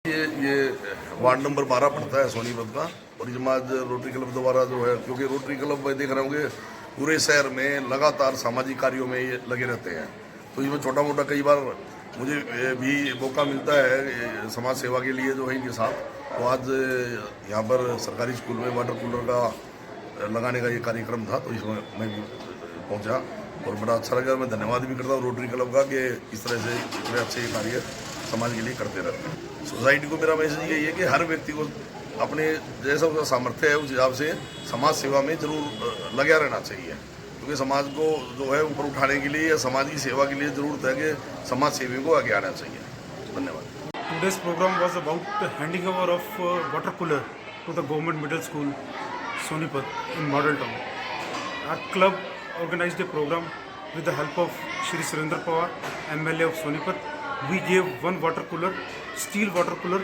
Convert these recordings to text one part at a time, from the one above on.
ये ward number 12 पड़ता है सोनीपत का। और ये आज रोटरी क्लब द्वारा जो है, क्योंकि रोटरी क्लब मैं देख रहा हूँ कि पूरे शहर में लगातार सामाजिक कार्यों में ये लगे रहते हैं, तो इसमें छोटा मोटा कई बार मुझे भी मौका मिलता है समाज सेवा के लिए जो है इनके साथ। तो आज यहाँ पर सरकारी स्कूल में वाटर कूलर का लगाने का ये कार्यक्रम था, तो इसमें मैं भी पहुँचा और बड़ा अच्छा लगा। मैं धन्यवाद भी करता हूँ रोटरी क्लब का कि इस तरह से इतने अच्छे कार्य समाज के लिए करते रहते हैं। सोसाइटी को मेरा मैसेज यही है कि हर व्यक्ति को अपने जैसा उसका सामर्थ्य है उस हिसाब से समाज सेवा में जरूर लगा रहना चाहिए, क्योंकि समाज को जो है ऊपर उठाने के लिए या समाज की सेवा के लिए जरूरत है कि समाज सेवी को आगे आना चाहिए। धन्यवाद। Today's program was about the handing over of water cooler to the Govt Middle School, Sonipat in Model Town. Our club organized a program with the help of Mr Surender Panwar, MLA of Sonipat. We gave one water cooler, steel water cooler,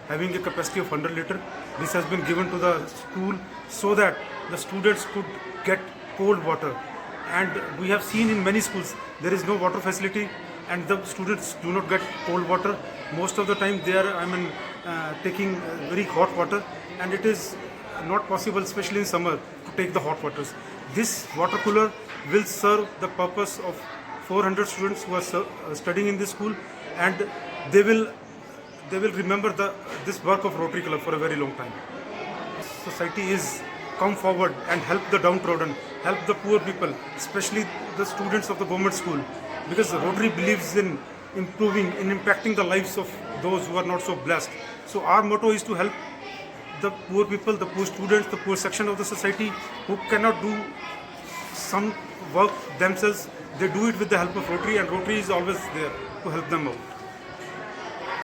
having a capacity of 100 litre. This has been given to the school so that the students could get cold water. And we have seen in many schools there is no water facility and the students do not get cold water. Most of the time they are taking very hot water, and it is not possible, especially in summer, to take the hot waters. This water cooler will serve the purpose of 400 students who are studying in this school, and they will remember this work of Rotary Club for a very long time. Society is come forward and help the downtrodden, help the poor people, especially the students of the government school, because Rotary believes in improving, in impacting the lives of those who are not so blessed. So our motto is to help the poor people, the poor students, the poor section of the society who cannot do some work themselves. They do it with the help of Rotary, and Rotary is always there to help them out.